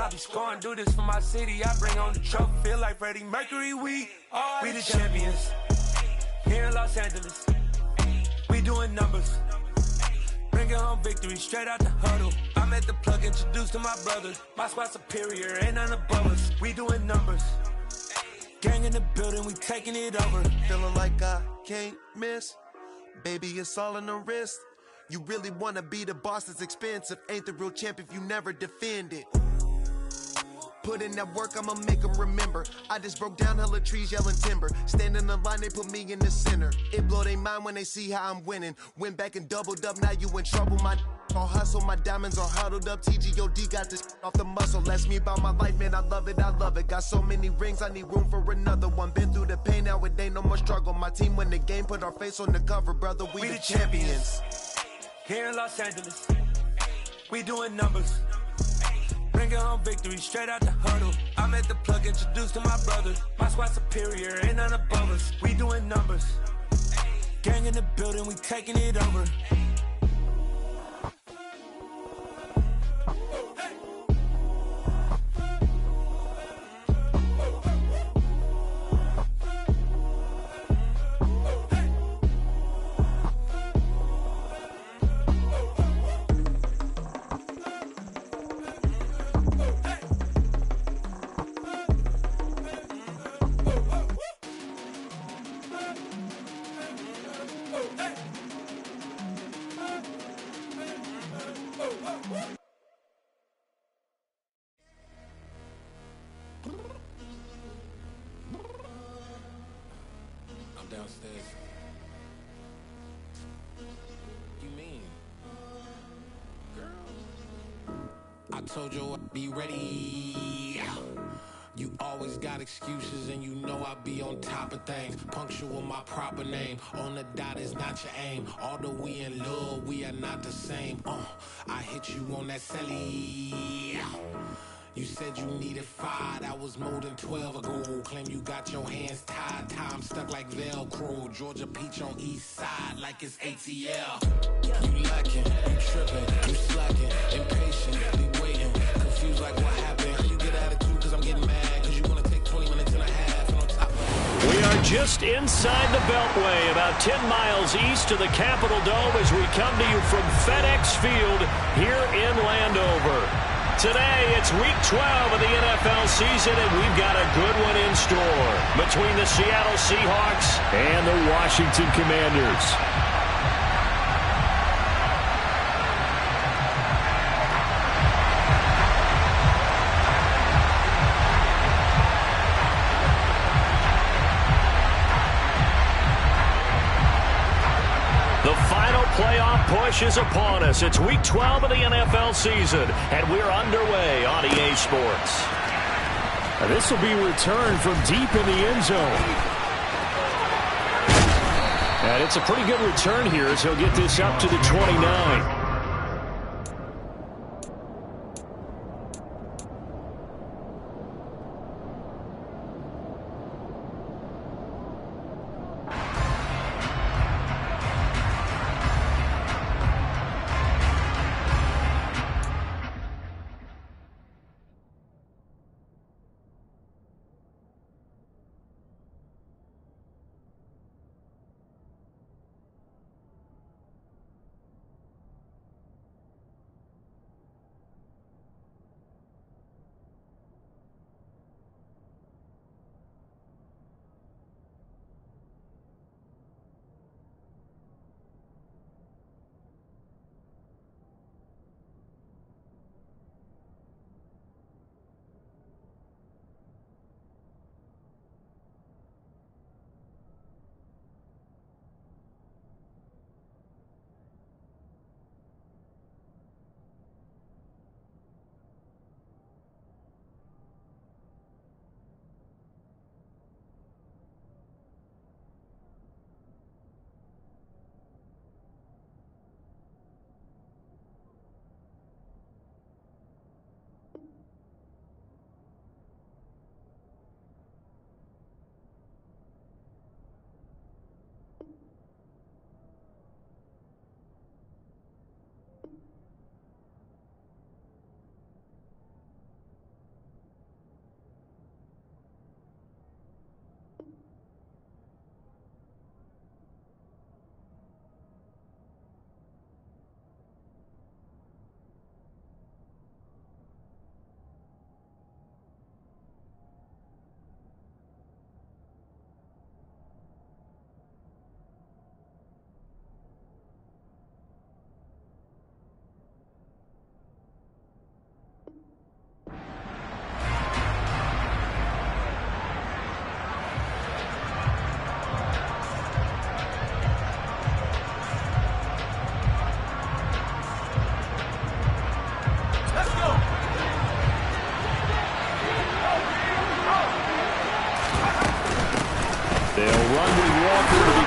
I be scoring, do this for my city. I bring on the trophy, feel like Freddie Mercury. We the champions here in Los Angeles. We doing numbers, bringing home victory straight out the huddle. I'm at the plug, introduced to my brothers. My squad superior, ain't none above us. We doing numbers, gang in the building, we taking it over. Feeling like I can't miss, baby, it's all in the wrist. You really wanna be the boss, that's expensive. Ain't the real champ if you never defend it. Put in that work, I'ma make them remember. I just broke down hella trees, yelling timber. Stand in the line, they put me in the center. It blow their mind when they see how I'm winning. Went back and doubled up, now you in trouble. My all hustle, my diamonds are huddled up. TGOD got this off the muscle. That's me about my life, man, I love it, I love it. Got so many rings, I need room for another one. Been through the pain, now it ain't no more struggle. My team win the game, put our face on the cover, brother, we the champions. Here in Los Angeles, we doing numbers, bringing home victory straight out the huddle. I'm at the plug, introduced to my brothers. My squad superior, ain't none above us. We doing numbers, gang in the building, we taking it over. I'm downstairs. You mean? Girl, I told you I'd be ready. You always got excuses and you know I be on top of things. Punctual my proper name. On the dot is not your aim. Although we in love, we are not the same. I hit you on that celly. You said you needed 5, that was more than 12 ago. Claim you got your hands tied, time stuck like Velcro. Georgia Peach on east side like it's ATL. You lacking, you tripping, you slacking, impatient, waiting, confused like what happened. You get attitude cause I'm getting mad, cause you wanna take 20 minutes and a half and on top of We are just inside the Beltway, about 10 miles east of the Capitol Dome as we come to you from FedEx Field here in Landover. Today, it's Week 12 of the NFL season, and we've got a good one in store between the Seattle Seahawks and the Washington Commanders. The final playoff push is upon us. It's Week 12 of the NFL season, and we're underway on EA Sports. And this will be returned from deep in the end zone. And it's a pretty good return here as he'll get this up to the 29.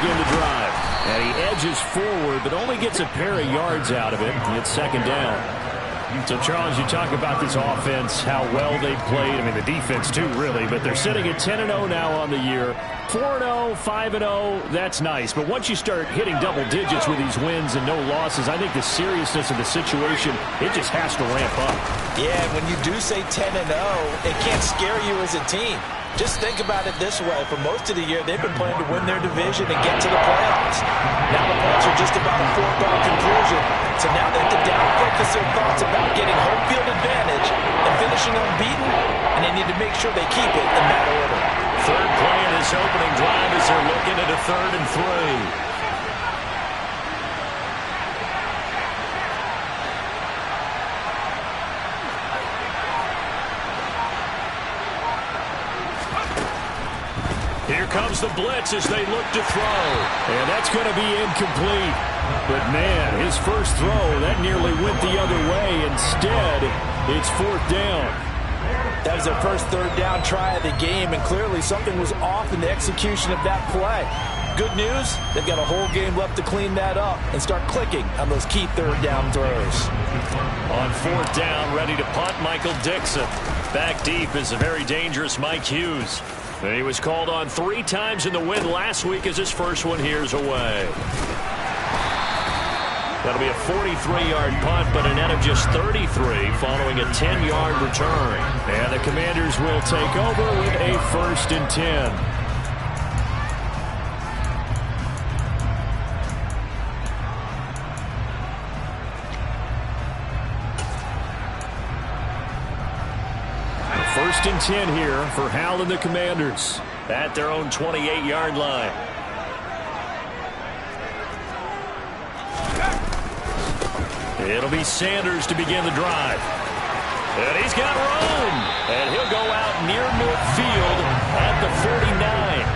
begin the drive. And he edges forward, but only gets a pair of yards out of it. It's second down. So, Charles, you talk about this offense, how well they played. I mean, the defense, too, really. But they're sitting at 10-0 now on the year. 4-0, 5-0, that's nice. But once you start hitting double digits with these wins and no losses, I think the seriousness of the situation, it just has to ramp up. Yeah, when you do say 10-0, it can't scare you as a team. Just think about it this way. For most of the year, they've been playing to win their division and get to the playoffs. Now the points are just about a foregone conclusion. So now they have to down-focus their thoughts about getting home field advantage and finishing unbeaten, and they need to make sure they keep it in that order. Third play in this opening drive as they're looking at a 3rd and 3. Here comes the blitz as they look to throw. And that's going to be incomplete. But, man, his first throw, that nearly went the other way. Instead, it's 4th down. That was their first 3rd down try of the game, and clearly something was off in the execution of that play. Good news, they've got a whole game left to clean that up and start clicking on those key 3rd down throws. On 4th down, ready to punt, Michael Dixon. Back deep is a very dangerous Mike Hughes. And he was called on 3 times in the win last week as his first one here's away. That'll be a 43-yard punt, but a net of just 33 following a 10-yard return. And the Commanders will take over with a 1st and 10. First and 10 here for Hal and the Commanders at their own 28-yard line. It'll be Sanders to begin the drive. And he's got room. And he'll go out near midfield at the 49.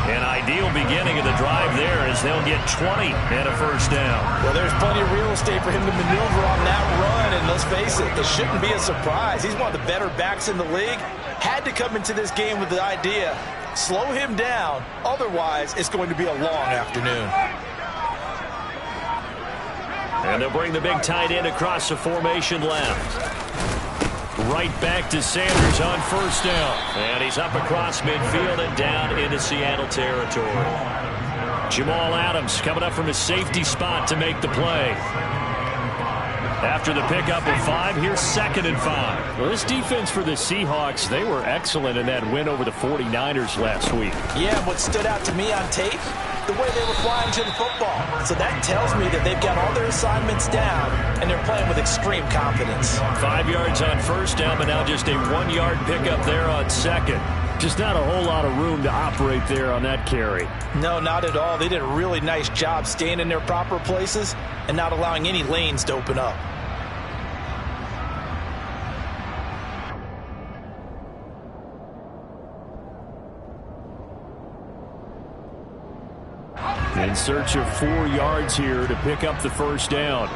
An ideal beginning of the drive there as they'll get 20 and a 1st down. Well, there's plenty of real estate for him to maneuver on that run, and let's face it, this shouldn't be a surprise. He's one of the better backs in the league. Had to come into this game with the idea, slow him down, otherwise it's going to be a long afternoon. And they'll bring the big tight end across the formation left. Right back to Sanders on 1st down. And he's up across midfield and down into Seattle territory. Jamal Adams coming up from his safety spot to make the play. After the pickup of 5, here's 2nd and 5. Well, this defense for the Seahawks, they were excellent in that win over the 49ers last week. Yeah, what stood out to me on tape, the way they were flying to the football. So that tells me that they've got all their assignments down, and they're playing with extreme confidence. 5 yards on 1st down, but now just a 1-yard pickup there on 2nd. Just not a whole lot of room to operate there on that carry. No, not at all. They did a really nice job staying in their proper places and not allowing any lanes to open up. In search of 4 yards here to pick up the 1st down.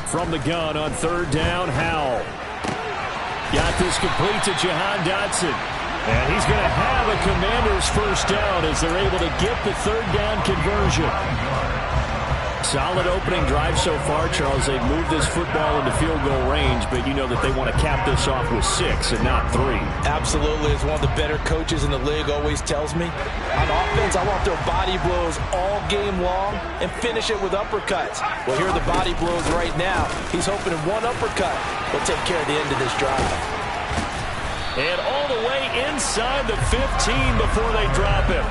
From the gun on 3rd down, Howell. Got this complete to Jahan Dotson. And he's going to have a Commander's 1st down as they're able to get the 3rd down conversion. Solid opening drive so far, Charles. They've moved this football into field goal range, but you know that they want to cap this off with 6 and not 3. Absolutely. As one of the better coaches in the league always tells me, on offense, I want their body blows all game long and finish it with uppercuts. Well, here are the body blows right now. He's hoping in one uppercut will take care of the end of this drive. And all the way inside the 15 before they drop him.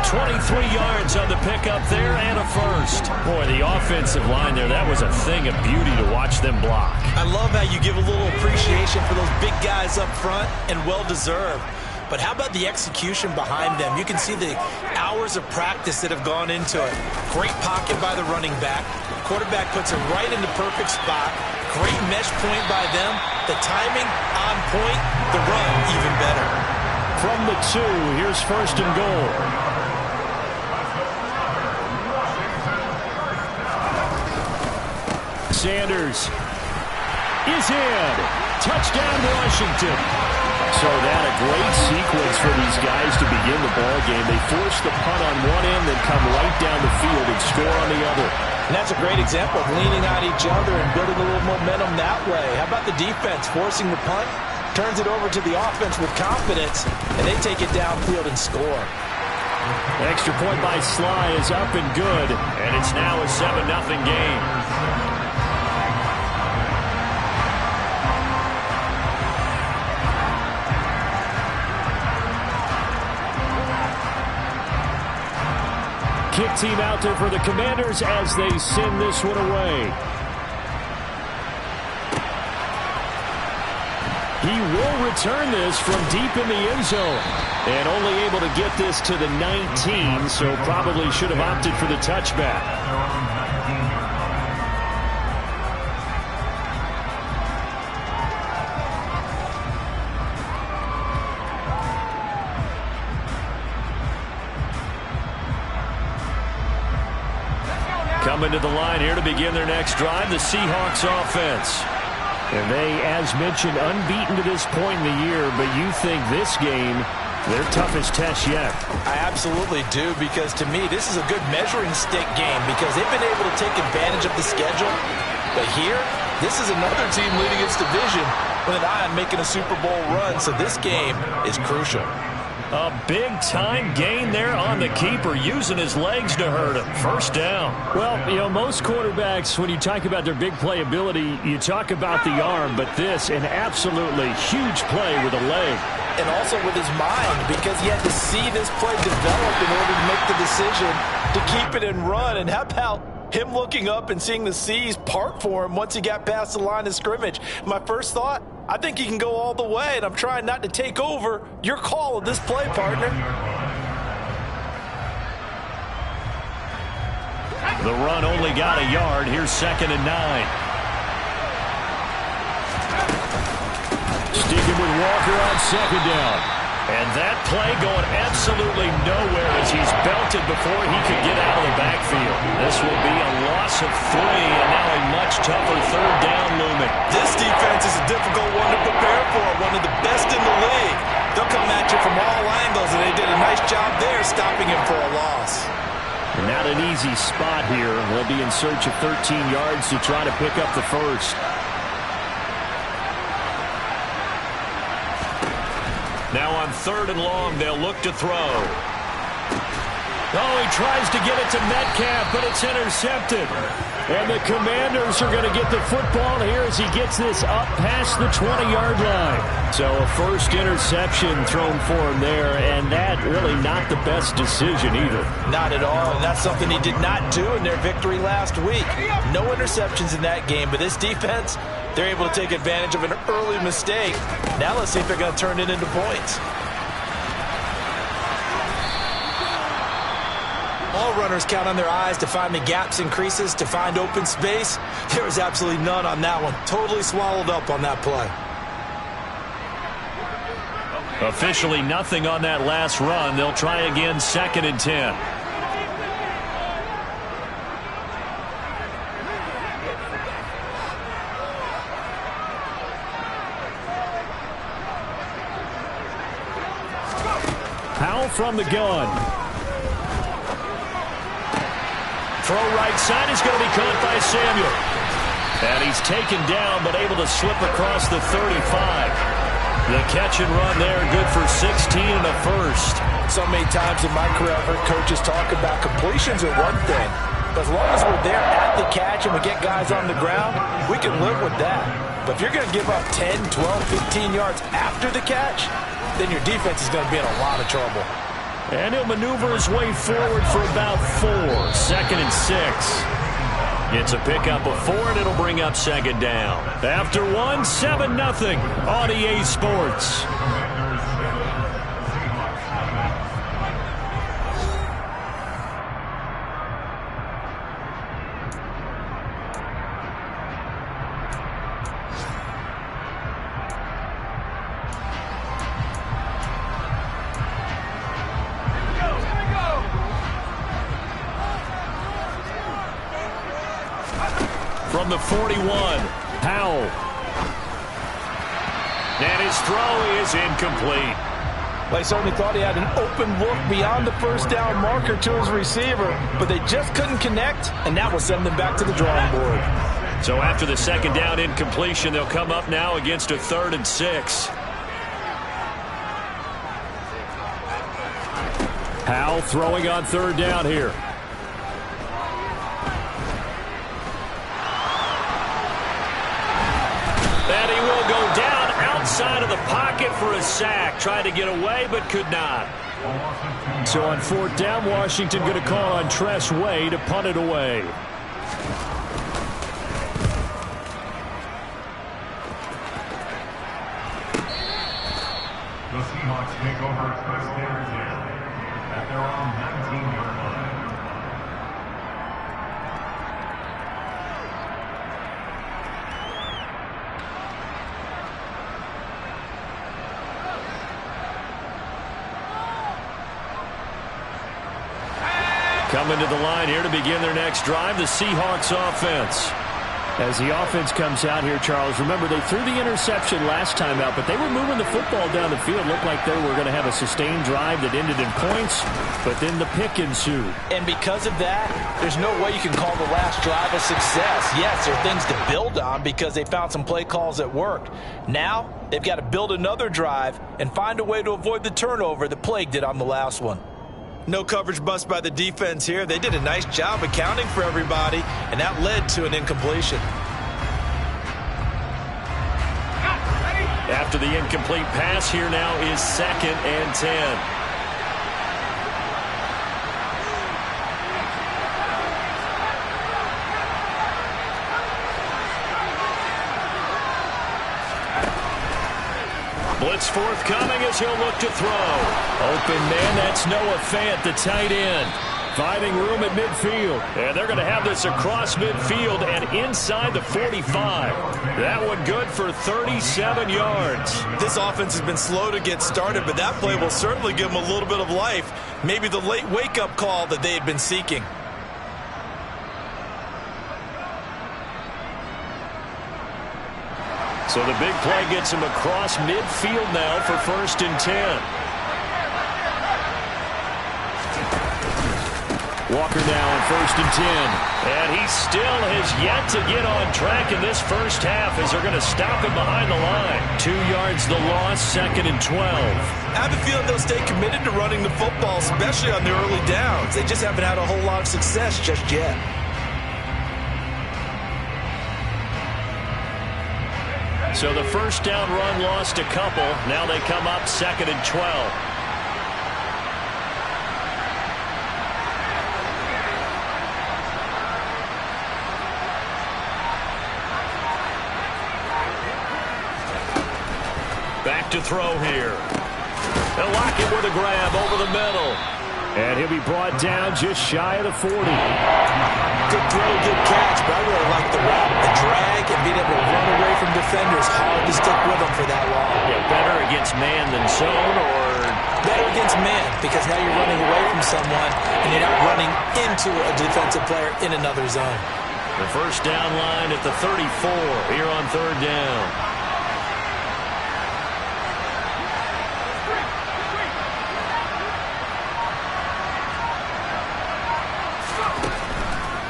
23 yards on the pickup there and a 1st. Boy, the offensive line there, that was a thing of beauty to watch them block. I love how you give a little appreciation for those big guys up front, and well-deserved. But how about the execution behind them? You can see the hours of practice that have gone into it. Great pocket by the running back. Quarterback puts it right in the perfect spot. Great mesh point by them. The timing on point. The run even better. From the 2, here's 1st and goal. Sanders is in. Touchdown, Washington. So that a great sequence for these guys to begin the ball game. They force the punt on one end, then come right down the field and score on the other. And that's a great example of leaning on each other and building a little momentum that way. How about the defense forcing the punt, turns it over to the offense with confidence, and they take it downfield and score. Extra point by Sly is up and good, and it's now a 7-0 game. Kick team out there for the Commanders as they send this one away. He will return this from deep in the end zone. And only able to get this to the 19, so probably should have opted for the touchback. Coming to the line here to begin their next drive, the Seahawks offense. And they, as mentioned, unbeaten to this point in the year, but you think this game, their toughest test yet? I absolutely do, because to me, this is a good measuring stick game because they've been able to take advantage of the schedule. But here, this is another team leading its division with an eye on making a Super Bowl run, so this game is crucial. A big-time gain there on the keeper, using his legs to hurt him. First down. Well, you know, most quarterbacks, when you talk about their big playability, you talk about the arm, but this, an absolutely huge play with a leg. And also with his mind, because he had to see this play develop in order to make the decision to keep it and run. And how about him looking up and seeing the seas part for him once he got past the line of scrimmage? My first thought, I think he can go all the way, and I'm trying not to take over your call of this play, partner. The run only got a yard. Here's 2nd and 9. Sticking with Walker on 2nd down. And that play going absolutely nowhere as he's belted before he could get out of the backfield. This will be a loss of 3, and now a much tougher 3rd down looming. This defense is a difficult one to prepare for, one of the best in the league. They'll come at you from all angles, and they did a nice job there stopping him for a loss. And not an easy spot here. They'll be in search of 13 yards to try to pick up the first. Now on 3rd and long, they'll look to throw. Oh, he tries to get it to Metcalf, but it's intercepted. And the Commanders are going to get the football here as he gets this up past the 20-yard line. So a first interception thrown for him there, and that really not the best decision either. Not at all, and that's something he did not do in their victory last week. No interceptions in that game, but this defense, they're able to take advantage of an early mistake. Now let's see if they're going to turn it into points. All runners count on their eyes to find the gaps and creases, to find open space. There was absolutely none on that one. Totally swallowed up on that play. Officially nothing on that last run. They'll try again, 2nd and 10. Powell from the gun. Throw right side is going to be caught by Samuel. And he's taken down, but able to slip across the 35. The catch and run there, good for 16 and a first. So many times in my career, I've heard coaches talk about completions are one thing. But as long as we're there at the catch and we get guys on the ground, we can live with that. But if you're going to give up 10, 12, 15 yards after the catch, then your defense is going to be in a lot of trouble. And he'll maneuver his way forward for about 4. 2nd and 6. It's a pickup of 4, and it'll bring up 2nd down. After 1, 7-0 on EA Sports. From the 41, Powell. And his throw is incomplete. Well, he certainly thought he had an open look beyond the first down marker to his receiver, but they just couldn't connect, and that will send them back to the drawing board. So after the second down incompletion, they'll come up now against a 3rd and 6. Howell throwing on 3rd down here. And he will go down outside of the pocket for a sack. Tried to get away, but could not. So on 4th down, Washington going to call on Tress Way to punt it away. The Seahawks take over first down at their own 19-yard line. Coming to the line here to begin their next drive, the Seahawks offense. As the offense comes out here, Charles, remember they threw the interception last time out, but they were moving the football down the field. Looked like they were going to have a sustained drive that ended in points, but then the pick ensued. And because of that, there's no way you can call the last drive a success. Yes, there are things to build on because they found some play calls that worked. Now, they've got to build another drive and find a way to avoid the turnover that plagued it on the last one. No coverage bust by the defense here. They did a nice job accounting for everybody, and that led to an incompletion. After the incomplete pass, here now is 2nd and 10. Blitz forthcoming as he'll look to throw. Open man, that's Noah Fant, the tight end. Finding room at midfield. And they're going to have this across midfield and inside the 45. That one good for 37 yards. This offense has been slow to get started, but that play will certainly give them a little bit of life. Maybe the late wake-up call that they had been seeking. So the big play gets him across midfield now for 1st and 10. Walker now on 1st and 10. And he still has yet to get on track in this first half as they're going to stop him behind the line. 2 yards the loss, 2nd and 12. I have a feeling they'll stay committed to running the football, especially on the early downs. They just haven't had a whole lot of success just yet. So the first down run lost a couple. Now they come up 2nd and 12. Back to throw here. They'll lock it with a grab over the middle. And he'll be brought down just shy of the 40. Good throw, good catch, but I really like the route, the drag, and being able to run away from defenders. Hard to stick with them for that long. Yeah, better against man than zone, or better against man, because now you're running away from someone, and you're not running into a defensive player in another zone. The first down line at the 34 here on 3rd down.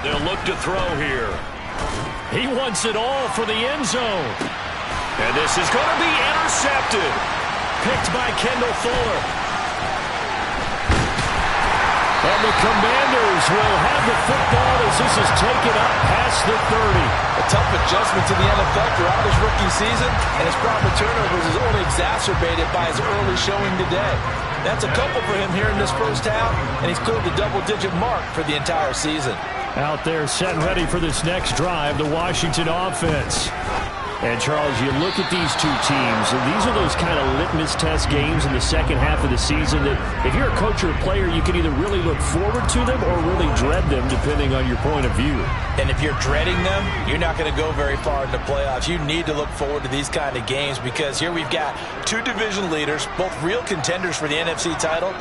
They'll look to throw here. He wants it all for the end zone. And this is going to be intercepted. Picked by Kendall Fuller. And the Commanders will have the football as this is taken up past the 30. A tough adjustment to the NFL throughout his rookie season, and his problem with turnovers is only exacerbated by his early showing today. That's a couple for him here in this first half, and he's cleared the double-digit mark for the entire season. Out there set and ready for this next drive, the Washington offense. And, Charles, you look at these two teams, and these are those kind of litmus test games in the second half of the season that if you're a coach or a player, you can either really look forward to them or really dread them, depending on your point of view. And if you're dreading them, you're not going to go very far in the playoffs. You need to look forward to these kind of games because here we've got two division leaders, both real contenders for the NFC title.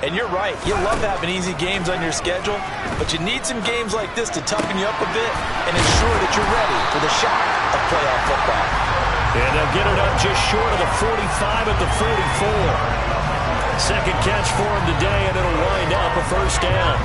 And you're right, you love having easy games on your schedule, but you need some games like this to toughen you up a bit and ensure that you're ready for the shock of playoff football. And they'll They'll get it up just short of the 45 at the 44. Second catch for him today, and it'll wind up a first down.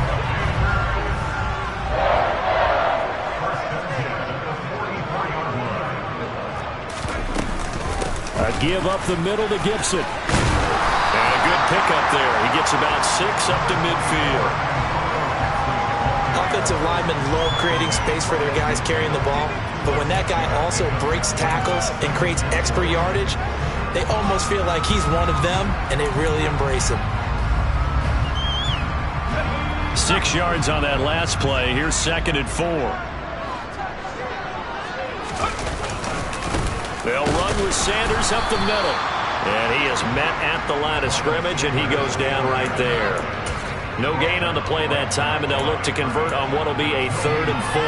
A give up the middle to Gibson. And a good pickup there. He gets about 6 up to midfield. Offensive linemen love creating space for their guys carrying the ball, but when that guy also breaks tackles and creates extra yardage, they almost feel like he's one of them, and they really embrace him. 6 yards on that last play. Here's 2nd and 4. They'll run with Sanders up the middle. And he is met at the line of scrimmage, and he goes down right there. No gain on the play that time, and they'll look to convert on what will be a 3rd and 4.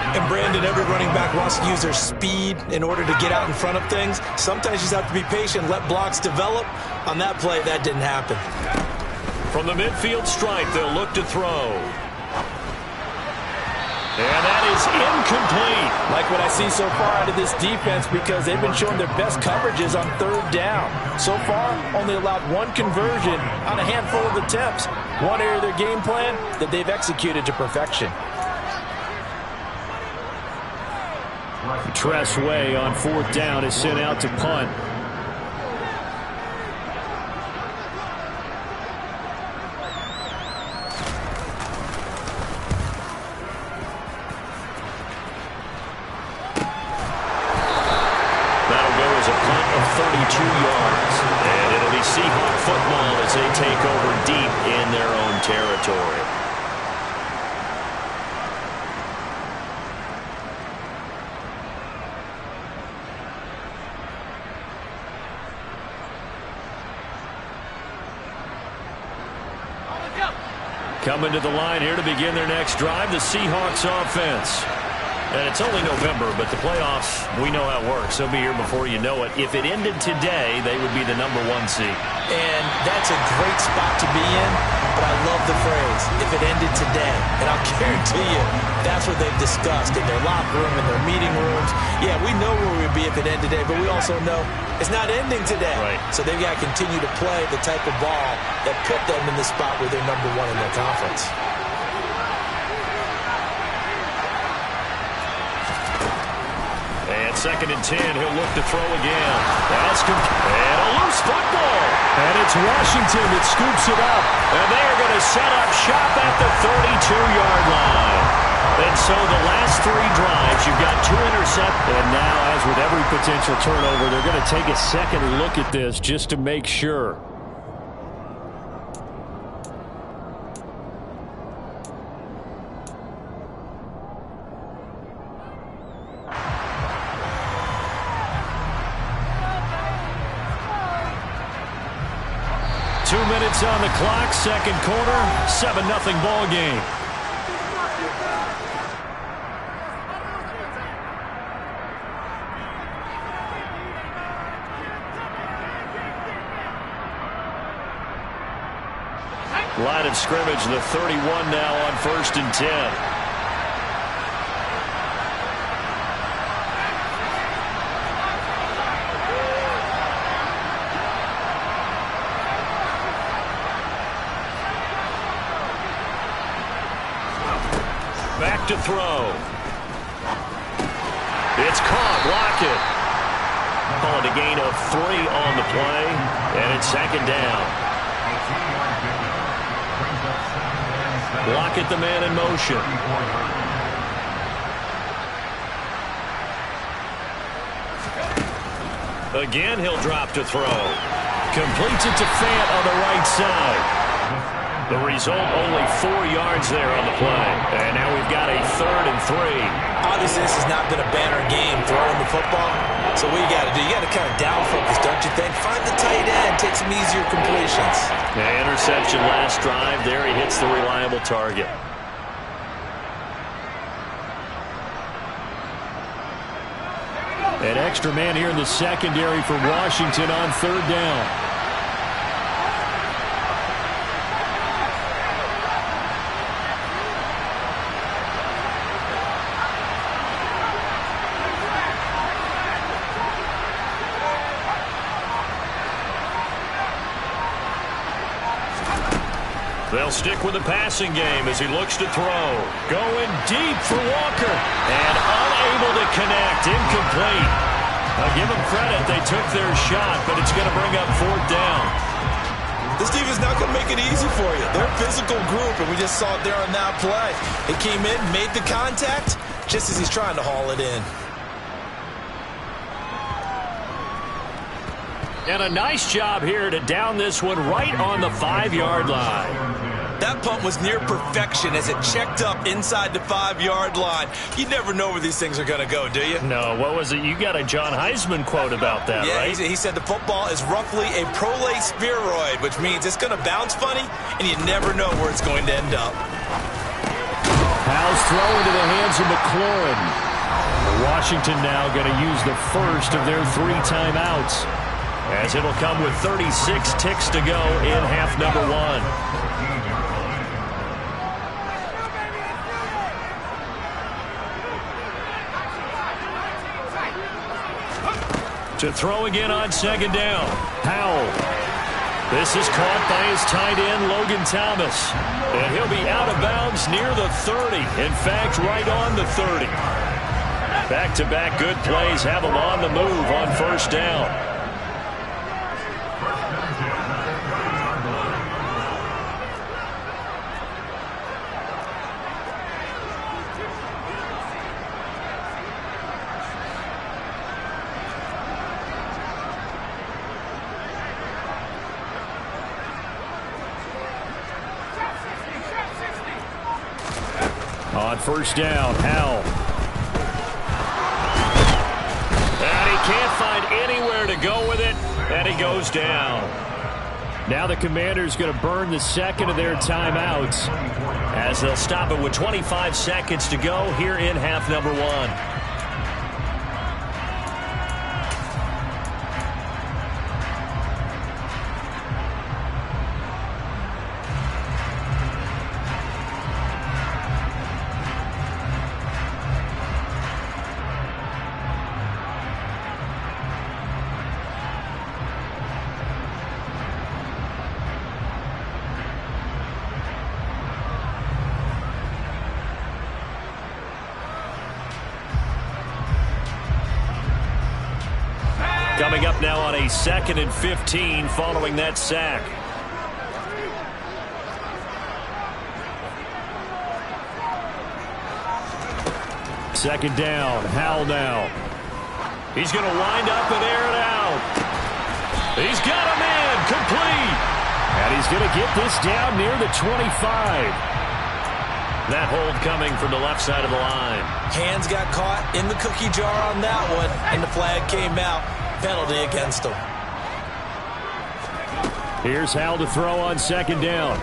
And Brandon, every running back wants to use their speed in order to get out in front of things. Sometimes you just have to be patient, let blocks develop. On that play, that didn't happen. From the midfield stripe, they'll look to throw. And that is incomplete. Like what I see so far out of this defense, because they've been showing their best coverages on 3rd down. So far, only allowed 1 conversion on a handful of attempts. One area of their game plan that they've executed to perfection. Tressway on 4th down is sent out to punt. That'll go as a punt of 32 yards. And it'll be Seahawk football as they take over deep in their own territory. Coming to the line here to begin their next drive, the Seahawks offense. And it's only November, but the playoffs, we know how it works. They'll be here before you know it. If it ended today, they would be the #1 seed. And that's a great spot to be in, but I love the phrase, if it ended today. And I'll guarantee you, that's what they've discussed in their locker room, in their meeting rooms. Yeah, we know where we'd be if it ended today, but we also know it's not ending today. Right. So they've got to continue to play the type of ball that put them in the spot where they're #1 in their conference. And 2nd and 10, he'll look to throw again. That's and a loose football. And it's Washington that scoops it up. And they are going to set up shop at the 32-yard line. And so the last 3 drives, you've got 2 interceptions. And now, as with every potential turnover, they're going to take a second look at this just to make sure. Minutes on the clock, 2nd quarter, 7-0 ball game. Line of scrimmage, the 31 now on 1st and 10. To throw. It's caught. Lockett. Call it a gain of 3 on the play, and it's 2nd down. Lockett, the man in motion. Again, he'll drop to throw. Completes it to Fant on the right side. The result, only 4 yards there on the play. And now we've got a 3rd and 3. Obviously, this has not been a banner game throwing the football. So what you got to do, you got to kind of down focus, don't you think? Find the tight end, take some easier completions. Yeah, interception last drive. There he hits the reliable target. An extra man here in the secondary for Washington on 3rd down. They'll stick with the passing game as he looks to throw. Going deep for Walker. And unable to connect. Incomplete. I'll give them credit. They took their shot, but it's going to bring up 4th down. This defense not going to make it easy for you. They're a physical group, and we just saw it there on that play. It came in, made the contact, just as he's trying to haul it in. And a nice job here to down this one right on the 5-yard line. That punt was near perfection as it checked up inside the 5-yard line. You never know where these things are going to go, do you? No, what was it? You got a John Heisman quote about that, right? Yeah, he said the football is roughly a prolate spheroid, which means it's going to bounce funny, and you never know where it's going to end up. Howell's throw into the hands of McLaurin. Washington now going to use the first of their 3 timeouts, as it'll come with 36 ticks to go in half number 1. To throw again on 2nd down. Howell. This is caught by his tight end, Logan Thomas. And he'll be out of bounds near the 30. In fact, right on the 30. Back-to-back good plays have him on the move on 1st down. On 1st down, Howell. And he can't find anywhere to go with it, and he goes down. Now the Commanders going to burn the 2nd of their timeouts as they'll stop it with 25 seconds to go here in half number 1. Coming up now on a 2nd and 15 following that sack. Second down, Howell now. He's going to wind up and air it out. He's got a man, complete. And he's going to get this down near the 25. That hold coming from the left side of the line. Hands got caught in the cookie jar on that one, and the flag came out. Penalty against him. Here's Howell to throw on 2nd down.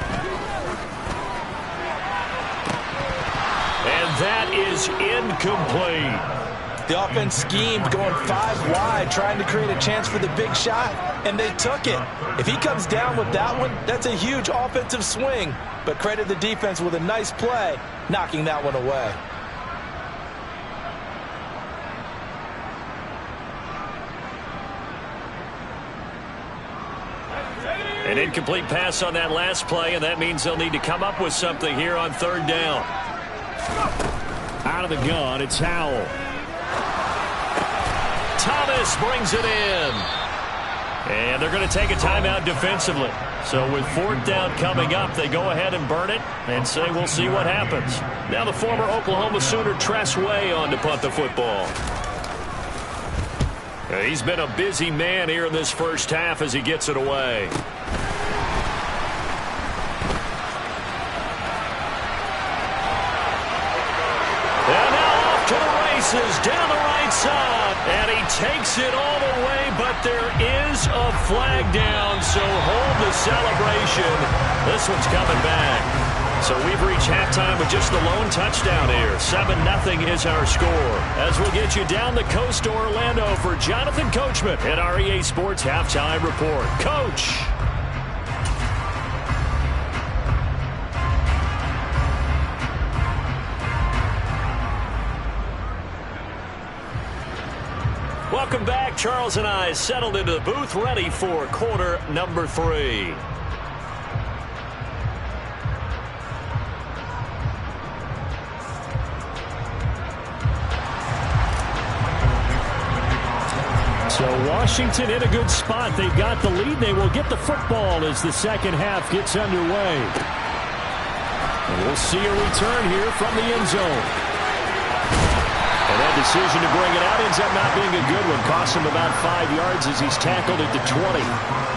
And that is incomplete. The offense schemed going 5 wide, trying to create a chance for the big shot, and they took it. If he comes down with that one, that's a huge offensive swing. But credit the defense with a nice play, knocking that one away. An incomplete pass on that last play, and that means they'll need to come up with something here on 3rd down. Out of the gun, it's Howell. Thomas brings it in. And they're going to take a timeout defensively. So with 4th down coming up, they go ahead and burn it and say we'll see what happens. Now the former Oklahoma Sooner Tress Way on to punt the football. He's been a busy man here in this first half as he gets it away. And now off to the races down the right side. And he takes it all the way, but there is a flag down, so hold the celebration. This one's coming back. So we've reached halftime with just the lone touchdown here. 7-0 is our score. As we'll get you down the coast to Orlando for Jonathan Coachman at our EA Sports Halftime Report. Coach. Welcome back. Charles and I settled into the booth ready for quarter number 3. So Washington in a good spot. They've got the lead. They will get the football as the second half gets underway. And we'll see a return here from the end zone. And that decision to bring it out ends up not being a good one. Costs him about 5 yards as he's tackled at the 20.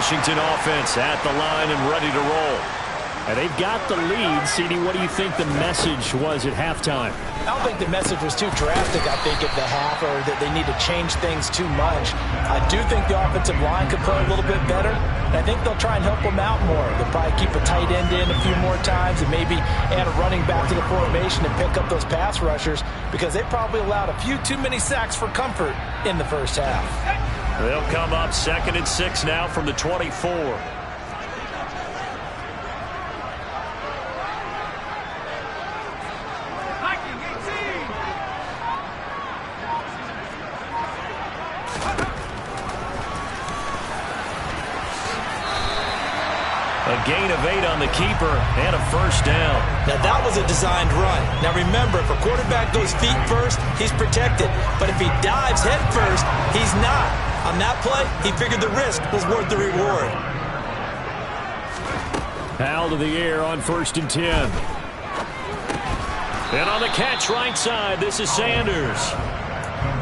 Washington offense at the line and ready to roll. And they've got the lead. CD, what do you think the message was at halftime? I don't think the message was too drastic, I think, at the half, or that they need to change things too much. I do think the offensive line could play a little bit better, and I think they'll try and help them out more. They'll probably keep a tight end in a few more times and maybe add a running back to the formation and pick up those pass rushers, because they probably allowed a few too many sacks for comfort in the first half. They'll come up 2nd and 6 now from the 24. A gain of 8 on the keeper and a first down. Now that was a designed run. Now remember, if a quarterback goes feet first, he's protected. But if he dives head first, he's not. On that play, he figured the risk was worth the reward. Out of the air on 1st and 10. And on the catch right side, this is Sanders.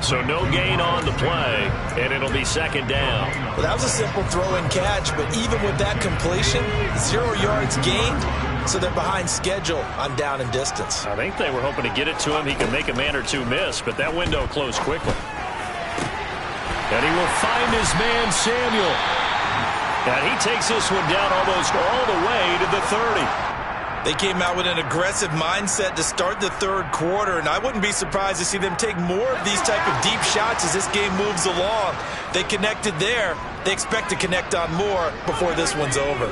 So no gain on the play, and it'll be 2nd down. Well, that was a simple throw and catch, but even with that completion, 0 yards gained, so they're behind schedule on down and distance. I think they were hoping to get it to him. He could make a man or two miss, but that window closed quickly. And he will find his man, Samuel. And he takes this one down almost all the way to the 30. They came out with an aggressive mindset to start the third quarter, and I wouldn't be surprised to see them take more of these type of deep shots as this game moves along. They connected there. They expect to connect on more before this one's over.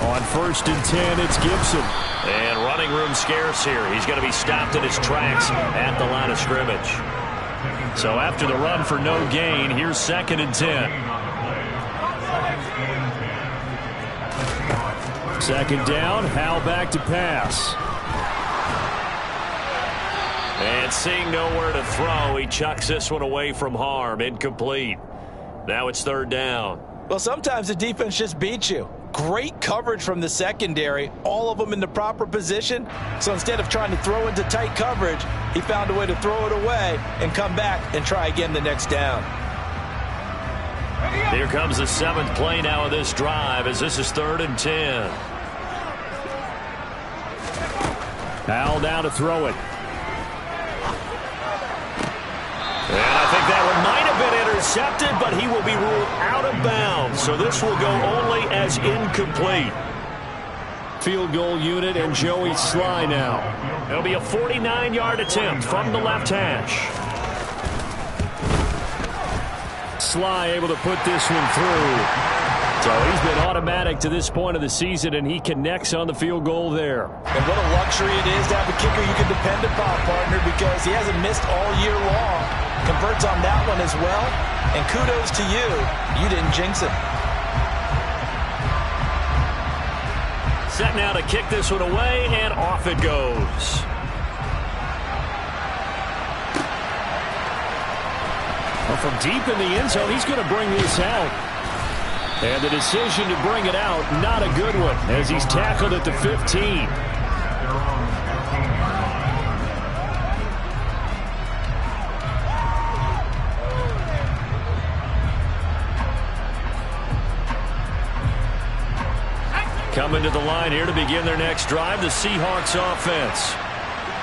On 1st and 10, it's Gibson. And running room scarce here. He's going to be stopped in his tracks at the line of scrimmage. So after the run for no gain, here's 2nd and 10. 2nd down, Howell back to pass. And seeing nowhere to throw, he chucks this one away from harm. Incomplete. Now it's 3rd down. Well, sometimes the defense just beats you. Great coverage from the secondary, all of them in the proper position. So instead of trying to throw into tight coverage, he found a way to throw it away and come back and try again the next down. Here comes the 7th play now of this drive as this is 3rd and 10. Howell down to throw it. And I think that one might have been intercepted, but he will be ruled out of bounds. So this will go only as incomplete. Field goal unit and Joey Sly now. It'll be a 49-yard attempt from the left hash. Sly able to put this one through. So he's been automatic to this point of the season, and he connects on the field goal there. And what a luxury it is to have a kicker you can depend upon, partner, because he hasn't missed all year long. Converts on that one as well. And kudos to you. You didn't jinx him. Set now to kick this one away, and off it goes. Well, from deep in the end zone, he's going to bring this out. And the decision to bring it out, not a good one, as he's tackled at the 15. Coming to the line here to begin their next drive, the Seahawks offense.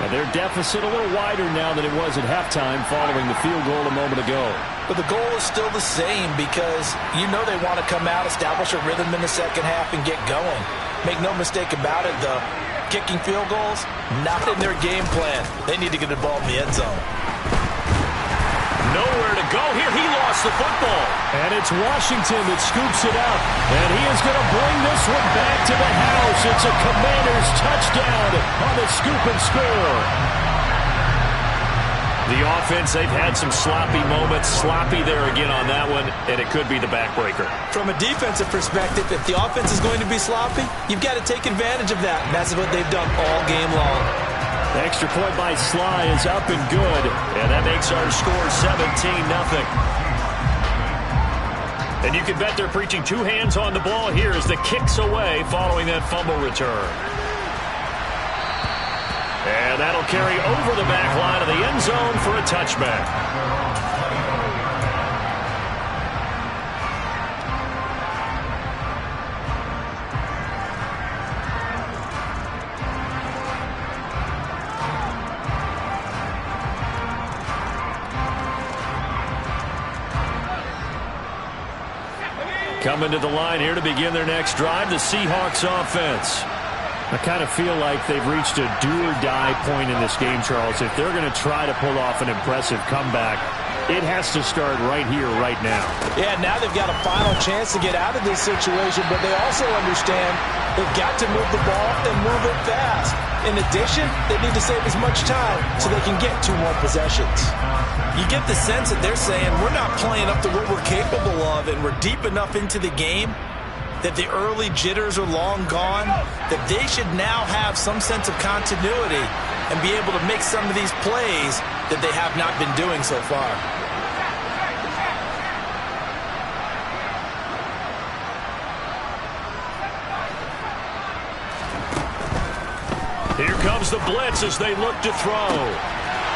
And their deficit a little wider now than it was at halftime following the field goal a moment ago. But the goal is still the same because you know they want to come out, establish a rhythm in the second half, and get going. Make no mistake about it, though. Kicking field goals, not in their game plan. They need to get the ball in the end zone. Nowhere to go here. He lost the football. And it's Washington that scoops it up. And he is going to bring this one back to the house. It's a Commanders touchdown on the scoop and score. The offense, they've had some sloppy moments. Sloppy there again on that one, and it could be the backbreaker. From a defensive perspective, if the offense is going to be sloppy, you've got to take advantage of that. And that's what they've done all game long. The extra point by Sly is up and good, and that makes our score 17-0. And you can bet they're preaching two hands on the ball here as the kick's away following that fumble return. And that'll carry over the back line of the end zone for a touchback. Coming to the line here to begin their next drive, the Seahawks offense. I kind of feel like they've reached a do-or-die point in this game, Charles. If they're going to try to pull off an impressive comeback, it has to start right here, right now. Yeah, now they've got a final chance to get out of this situation, but they also understand they've got to move the ball and move it fast. In addition, they need to save as much time so they can get 2 more possessions. You get the sense that they're saying, we're not playing up to what we're capable of, and we're deep enough into the game that the early jitters are long gone, that they should now have some sense of continuity and be able to make some of these plays that they have not been doing so far. Here comes the blitz as they look to throw.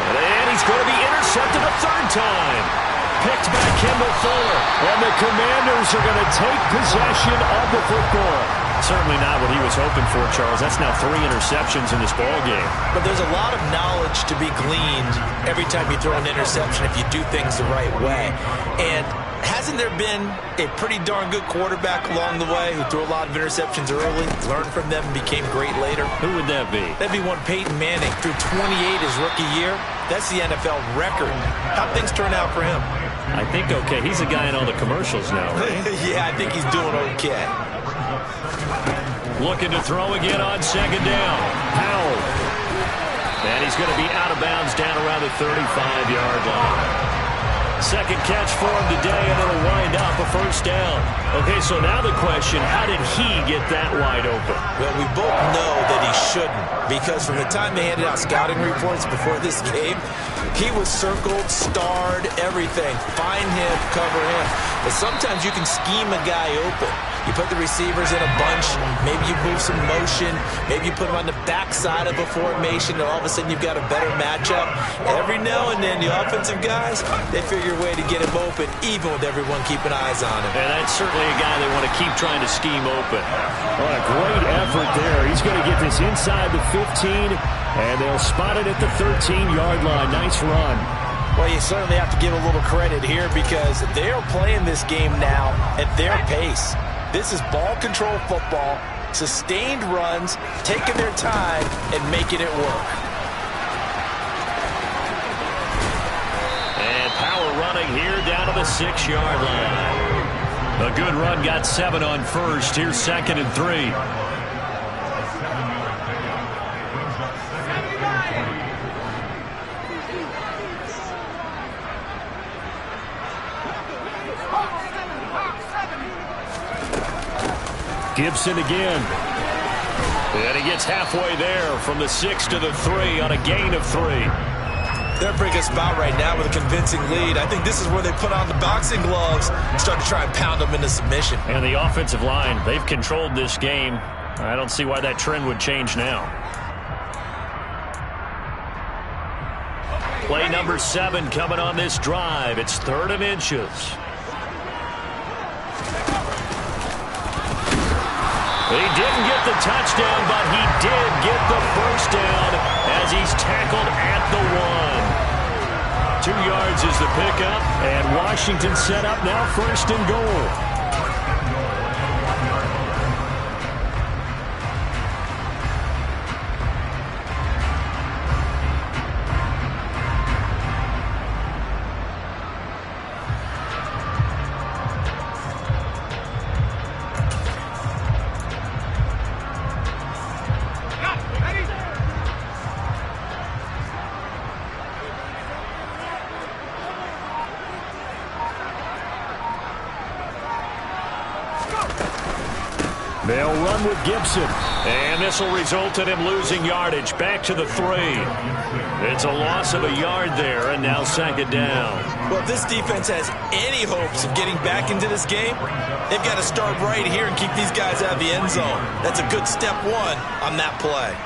And he's going to be intercepted a third time. Picked by Kendall Fuller. And the Commanders are going to take possession of the football. Certainly not what he was hoping for, Charles. That's now 3 interceptions in this ball game. But there's a lot of knowledge to be gleaned every time you throw an interception if you do things the right way. And hasn't there been a pretty darn good quarterback along the way who threw a lot of interceptions early, learned from them, and became great later? Who would that be? That'd be one Peyton Manning. Threw 28 his rookie year. That's the NFL record. How'd things turn out for him? I think okay. He's a guy in all the commercials now, right? Yeah, I think he's doing okay. Looking to throw again on second down. Powell. And he's going to be out of bounds down around the 35-yard line. Second catch for him today, and it'll wind up a first down. Okay, so now the question, how did he get that wide open? Well, we both know that he shouldn't, because from the time they handed out scouting reports before this game, he was circled, starred, everything. Find him, cover him. But sometimes you can scheme a guy open. You put the receivers in a bunch. Maybe you move some motion. Maybe you put them on the backside of a formation, and all of a sudden you've got a better matchup. Every now and then, the offensive guys, they figure a way to get him open, even with everyone keeping eyes on him. And that's certainly a guy they want to keep trying to scheme open. What a great effort there. He's going to get this inside the 15, and they'll spot it at the 13-yard line. Nice run. Well, you certainly have to give a little credit here because they're playing this game now at their pace. This is ball control football, sustained runs, taking their time, and making it work. And power running here down to the 6-yard line. A good run, got 7 on first. Here's 2nd and 3. Gibson again. And he gets halfway there from the 6 to the 3 on a gain of 3. They're pretty good spot right now with a convincing lead. I think this is where they put on the boxing gloves and start to try and pound them into submission. And the offensive line, they've controlled this game. I don't see why that trend would change now. Play number 7 coming on this drive. It's 3rd and inches. He didn't get the touchdown, but he did get the first down as he's tackled at the 1. 2 yards is the pickup, and Washington set up now 1st and goal. They'll run with Gibson. And this will result in him losing yardage. Back to the 3. It's a loss of a yard there, and now second down. Well, if this defense has any hopes of getting back into this game, they've got to start right here and keep these guys out of the end zone. That's a good step one on that play.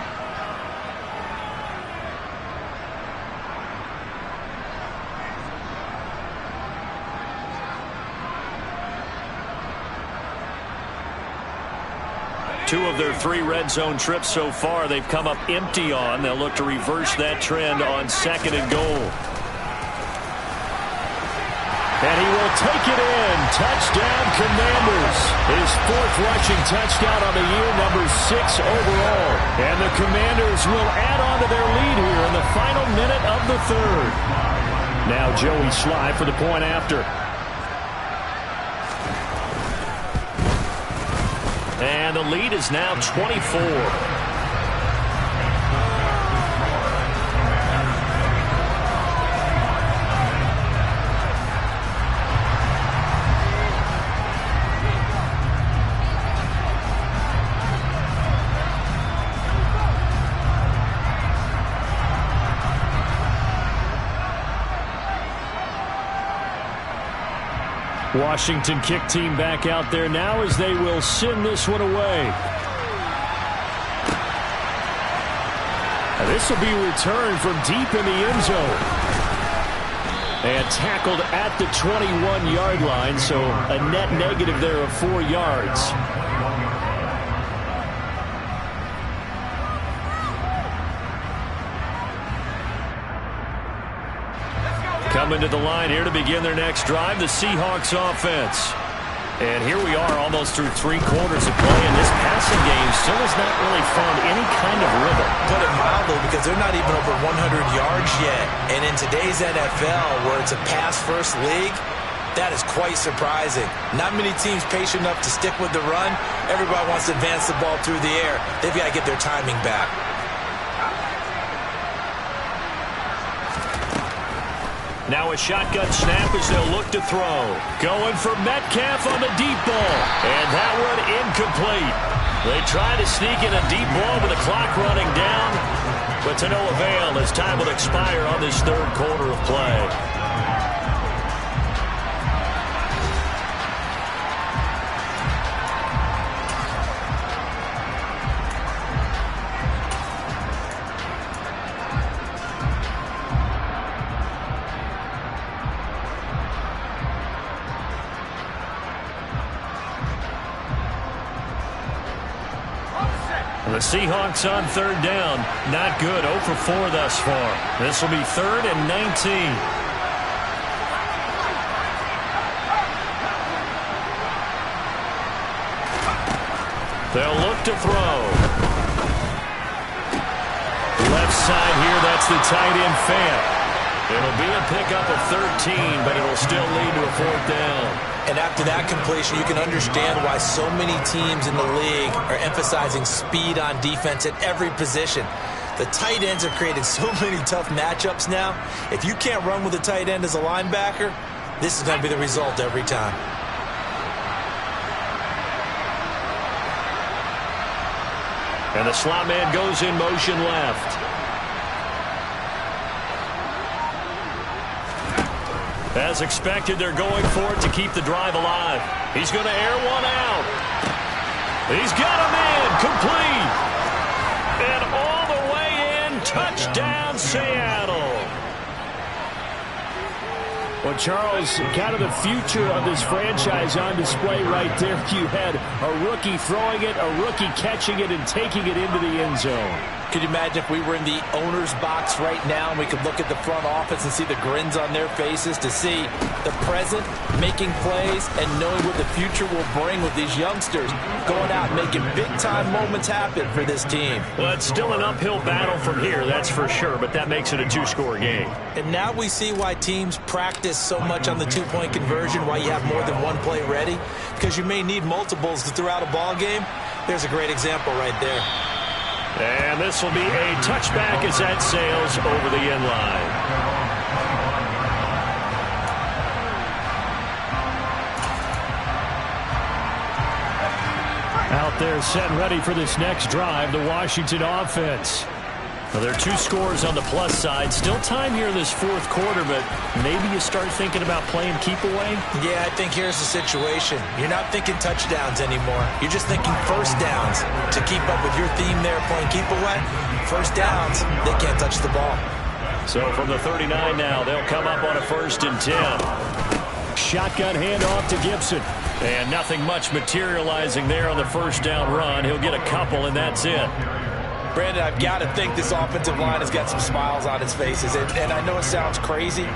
Two of their 3 red zone trips so far, they've come up empty on. They'll look to reverse that trend on second and goal. And he will take it in. Touchdown, Commanders. His 4th rushing touchdown on the year, number 6 overall. And the Commanders will add on to their lead here in the final minute of the 3rd. Now Joey Sly for the point after. And the lead is now 24. Washington kick team back out there now as they will send this one away. And this will be returned from deep in the end zone. And tackled at the 21-yard line, so a net negative there of 4 yards. Coming to the line here to begin their next drive, the Seahawks offense. And here we are almost through 3 quarters of play, and this passing game still has not really found any kind of rhythm. Put it mildly, because they're not even over 100 yards yet. And in today's NFL, where it's a pass-first league, that is quite surprising. Not many teams patient enough to stick with the run. Everybody wants to advance the ball through the air. They've got to get their timing back. Now a shotgun snap as they'll look to throw. Going for Metcalf on the deep ball. And that one incomplete. They try to sneak in a deep ball with the clock running down. But to no avail as time will expire on this 3rd quarter of play. The Seahawks on 3rd down. Not good. 0 for 4 thus far. This will be 3rd and 19. They'll look to throw. Left side here, that's the tight end Fant. It'll be a pickup of 13, but it'll still lead to a 4th down. And after that completion, you can understand why so many teams in the league are emphasizing speed on defense at every position. The tight ends have created so many tough matchups now. If you can't run with a tight end as a linebacker, this is going to be the result every time. And the slot man goes in motion left. As expected, they're going for it to keep the drive alive. He's going to air one out. He's got him in, complete. And all the way in, touchdown Seattle. Well, Charles, kind of the future of this franchise on display right there. You had a rookie throwing it, a rookie catching it, and taking it into the end zone. Could you imagine if we were in the owner's box right now and we could look at the front office and see the grins on their faces, to see the present making plays and knowing what the future will bring with these youngsters going out and making big-time moments happen for this team. Well, it's still an uphill battle from here, that's for sure, but that makes it a 2-score game. And now we see why teams practice so much on the 2-point conversion, why you have more than one play ready, because you may need multiples to throw out a ball game. There's a great example right there. And this will be a touchback as that sails over the end line. Out there They're set and ready for this next drive, the Washington offense. Well, there are 2 scores on the plus side. Still time here in this fourth quarter, but maybe you start thinking about playing keep away? Yeah, I think here's the situation. You're not thinking touchdowns anymore. You're just thinking first downs. To keep up with your theme there, playing keep away, first downs, they can't touch the ball. So from the 39 now, they'll come up on a 1st and 10. Shotgun handoff to Gibson. And nothing much materializing there on the first down run. He'll get a couple, and that's it. Brandon, I've got to think this offensive line has got some smiles on its faces. And I know it sounds crazy,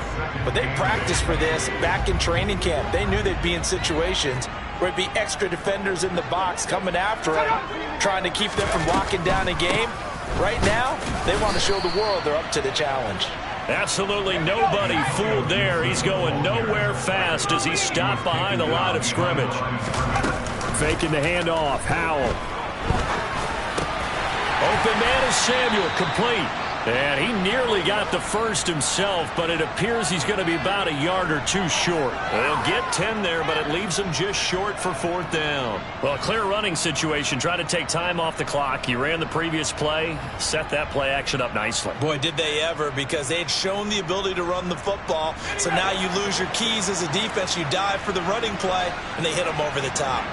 but they practiced for this back in training camp. They knew they'd be in situations where it'd be extra defenders in the box coming after them, trying to keep them from locking down a game. Right now, they want to show the world they're up to the challenge. Absolutely nobody fooled there. He's going nowhere fast as he stopped behind the line of scrimmage. Faking the handoff. Howell. Open man is Samuel, complete. And he nearly got the first himself, but it appears he's going to be about a yard or 2 short. They'll get 10 there, but it leaves him just short for 4th down. Well, a clear running situation. Try to take time off the clock. He ran the previous play, set that play action up nicely. Boy, did they ever, because they had shown the ability to run the football. So now you lose your keys as a defense. You dive for the running play, and they hit them over the top.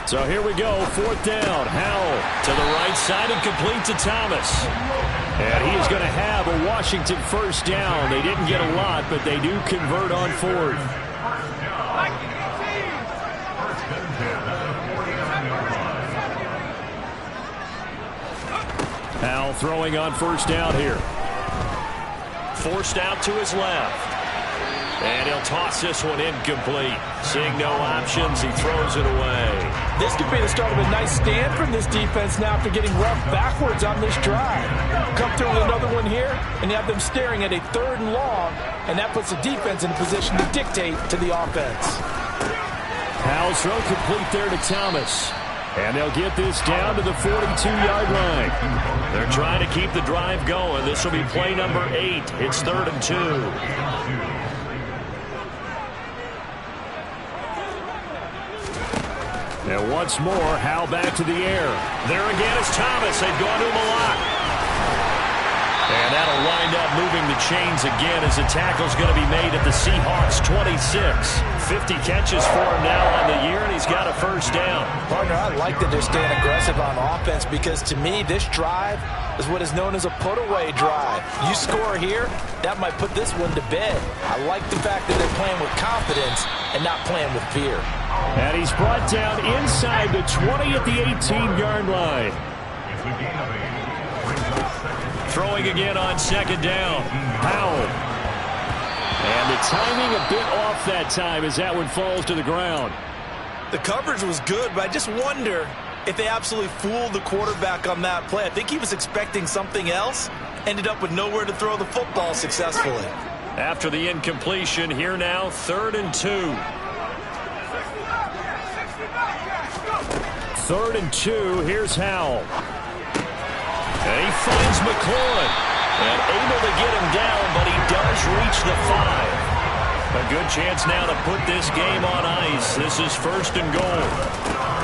So here we go, 4th down. Howell to the right side and complete to Thomas. And he is going to have a Washington 1st down. They didn't get a lot, but they do convert on 4th. Howell throwing on 1st down here. Forced out to his left. And he'll toss this one incomplete. Seeing no options, he throws it away. This could be the start of a nice stand from this defense now after getting roughed backwards on this drive. Come through with another one here, and you have them staring at a 3rd and long, and that puts the defense in a position to dictate to the offense. Howell's throw complete there to Thomas. And they'll get this down to the 42-yard line. They're trying to keep the drive going. This will be play number 8. It's 3rd and 2. And once more, Howell back to the air. There again is Thomas. They've gone to him a lot. And that'll wind up moving the chains again as the tackle's going to be made at the Seahawks 26. 50 catches for him now on the year, and he's got a 1st down. Partner, I like that they're staying aggressive on offense because to me, this drive is what is known as a put-away drive. You score here, that might put this one to bed. I like the fact that they're playing with confidence and not playing with fear. And he's brought down inside the 20 at the 18-yard line. Throwing again on 2nd down. Howell. And the timing a bit off that time as that one falls to the ground. The coverage was good, but I just wonder if they absolutely fooled the quarterback on that play. I think he was expecting something else. Ended up with nowhere to throw the football successfully. After the incompletion, here now, 3rd and 2. 3rd and 2, here's Howell. And he finds McLaurin. And able to get him down, but he does reach the 5. A good chance now to put this game on ice. This is 1st and goal.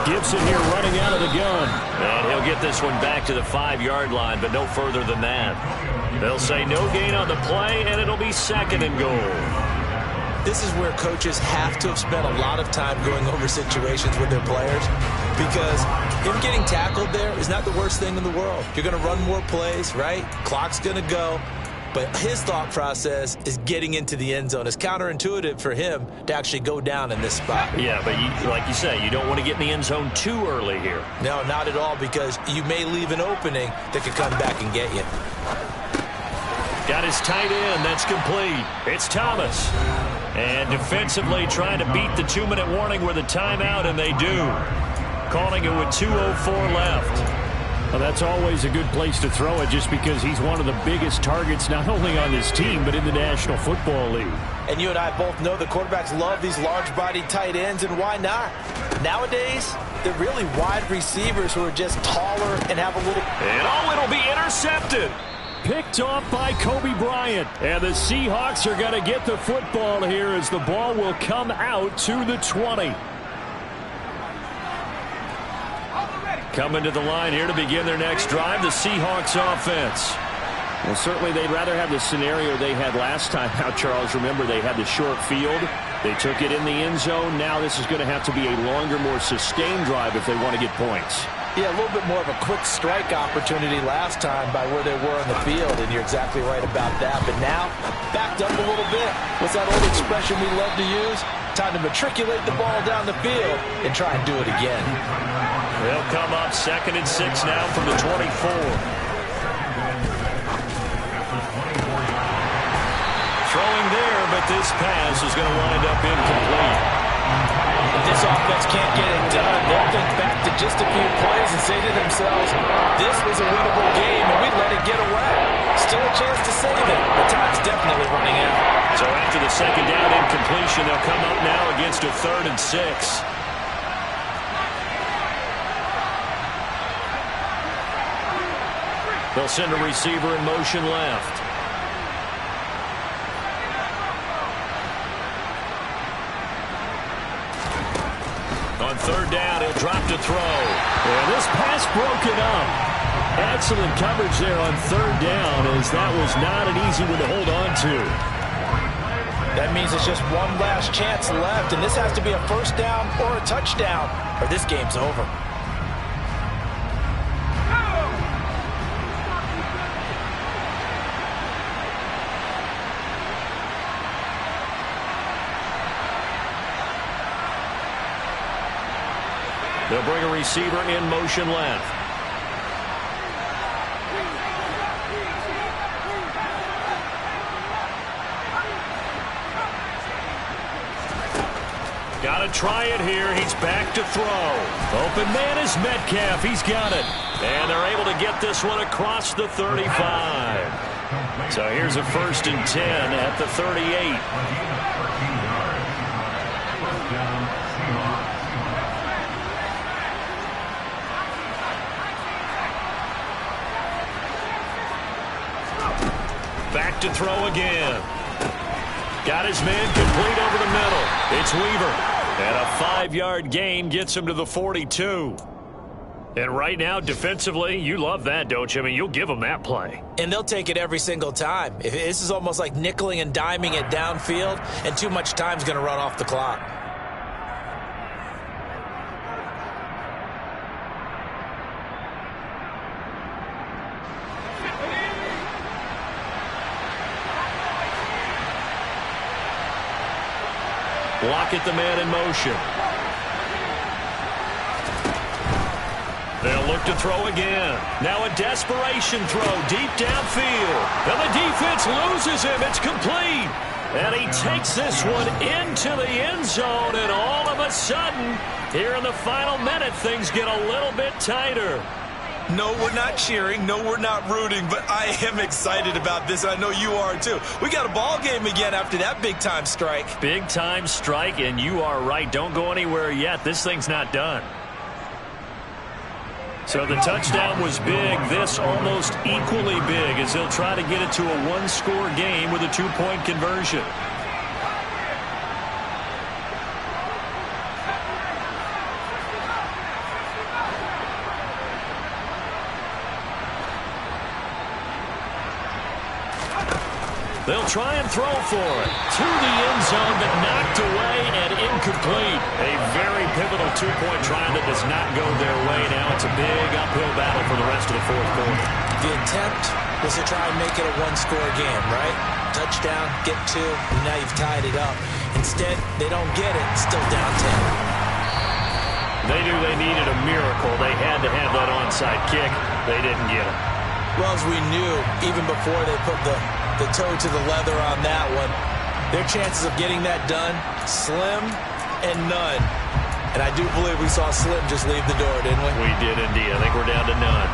Gibson here running out of the gun. And he'll get this one back to the 5-yard line, but no further than that. They'll say no gain on the play, and it'll be 2nd and goal. This is where coaches have to have spent a lot of time going over situations with their players because him getting tackled there is not the worst thing in the world. You're going to run more plays, right? Clock's going to go. But his thought process is getting into the end zone. It's counterintuitive for him to actually go down in this spot. Yeah, but like you say, you don't want to get in the end zone too early here. No, not at all, because you may leave an opening that could come back and get you. Got his tight end. That's complete. It's Thomas. And defensively trying to beat the 2-minute warning with a timeout, and they do. Calling it with 2:04 left. Well, that's always a good place to throw it just because he's one of the biggest targets not only on this team but in the National Football League. And you and I both know the quarterbacks love these large-bodied tight ends, and why not? Nowadays, they're really wide receivers who are just taller and have a little... And it'll be intercepted. picked off by Kobe Bryant. And the Seahawks are going to get the football here as the ball will come out to the 20. Coming to the line here to begin their next drive, the Seahawks offense. Well, certainly they'd rather have the scenario they had last time out, Charles. Remember, they had the short field. They took it in the end zone. Now this is going to have to be a longer, more sustained drive if they want to get points. Yeah, a little bit more of a quick strike opportunity last time by where they were on the field, and you're exactly right about that. But now, backed up a little bit. What's that old expression we love to use? Time to matriculate the ball down the field and try and do it again. They'll come up 2nd and 6 now from the 24. Throwing there, but this pass is going to wind up incomplete. If this offense can't get it done, they'll think back to just a few plays and say to themselves, this was a winnable game and we let it get away. Still a chance to save it, but time's definitely running out. So after the 2nd down incompletion, they'll come up now against a 3rd and 6. They'll send a receiver in motion left. On 3rd down, he'll drop to throw. And this pass broken up. Excellent coverage there on 3rd down, as that was not an easy one to hold on to. That means it's just one last chance left, and this has to be a 1st down or a touchdown, or this game's over. They'll bring a receiver in motion left. Got to try it here. He's back to throw. Open man is Metcalf. He's got it. And they're able to get this one across the 35. So here's a 1st and 10 at the 38. Back to throw again. Got his man complete over the middle. It's Weaver. And a 5-yard gain gets him to the 42. And right now, defensively, you love that, don't you? I mean, you'll give them that play. And they'll take it every single time. This is almost like nickeling and diming it downfield, and too much time's going to run off the clock. Lockett, the man in motion. They'll look to throw again. Now a desperation throw deep downfield. And the defense loses him. It's complete. And he takes this one into the end zone. And all of a sudden, here in the final minute, things get a little bit tighter. No, we're not cheering. No, we're not rooting. But I am excited about this. I know you are, too. We got a ball game again after that big-time strike. Big-time strike, and you are right. Don't go anywhere yet. This thing's not done. So the touchdown was big. This almost equally big as they'll try to get it to a one-score game with a 2-point conversion. They'll try and throw for it. To the end zone, but knocked away and incomplete. A very pivotal 2-point try that does not go their way. Now it's a big uphill battle for the rest of the 4th quarter. The attempt was to try and make it a one-score game, right? Touchdown, get 2, and now you've tied it up. Instead, they don't get it. Still down 10. They knew they needed a miracle. They had to have that onside kick. They didn't get it. Well, as we knew, even before they put the toe to the leather on that one, their chances of getting that done, slim and none. And I do believe we saw Slim just leave the door, didn't we? We did indeed. I think we're down to none.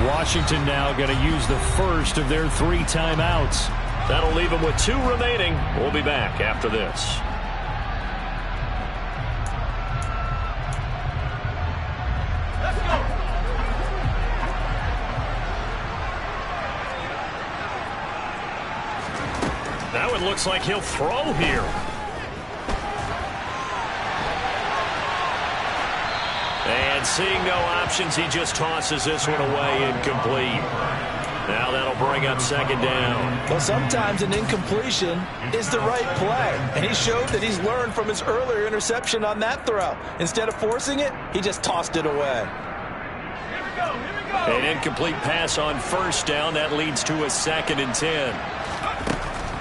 Washington now going to use the first of their 3 timeouts. That'll leave them with 2 remaining. We'll be back after this. Now it looks like he'll throw here. And seeing no options, he just tosses this one away, incomplete. Now that'll bring up 2nd down. Well, sometimes an incompletion is the right play. And he showed that he's learned from his earlier interception on that throw. Instead of forcing it, he just tossed it away. An incomplete pass on 1st down. That leads to a 2nd and 10.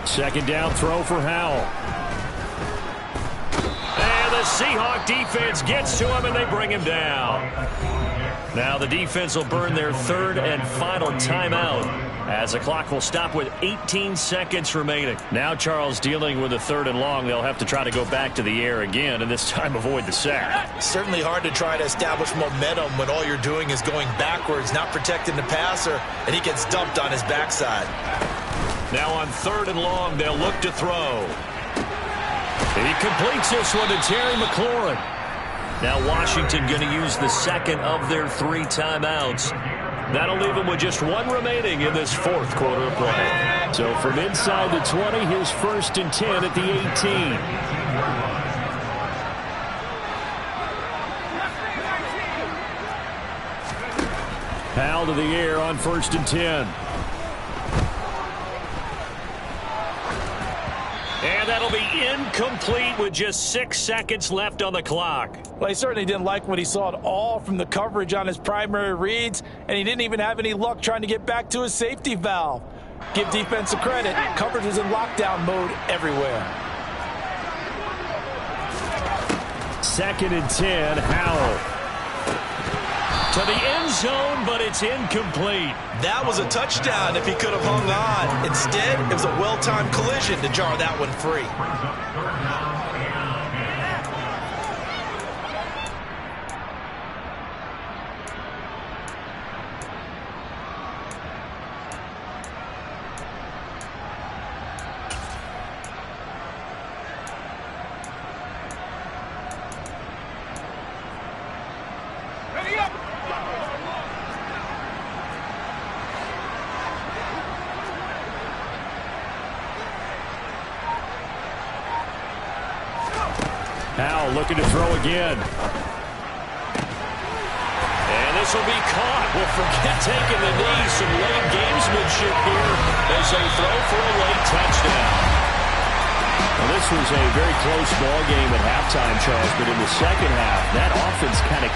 2nd down throw for Howell. And the Seahawk defense gets to him, and they bring him down. Now the defense will burn their 3rd and final timeout as the clock will stop with 18 seconds remaining. Now Charles dealing with a 3rd and long. They'll have to try to go back to the air again, and this time avoid the sack. Certainly hard to try to establish momentum when all you're doing is going backwards, not protecting the passer, and he gets dumped on his backside. Now on 3rd and long, they'll look to throw. He completes this one to Terry McLaurin. Now Washington going to use the 2nd of their 3 timeouts. That'll leave them with just 1 remaining in this 4th quarter of play. So from inside the 20, here's 1st and 10 at the 18. Powell to the air on 1st and 10. And that'll be incomplete with just 6 seconds left on the clock. Well, he certainly didn't like what he saw at all from the coverage on his primary reads, and he didn't even have any luck trying to get back to his safety valve. Give defense a credit. Coverage is in lockdown mode everywhere. 2nd and 10, Howell. To the end zone, but it's incomplete. That was a touchdown if he could have hung on. Instead, it was a well-timed collision to jar that one free. Howell looking to throw again. And this will be caught. Well, forget taking the knee. Some late gamesmanship here as they throw for a late touchdown. Well, this was a very close ball game at halftime, Charles, but in the second half, that offense kind of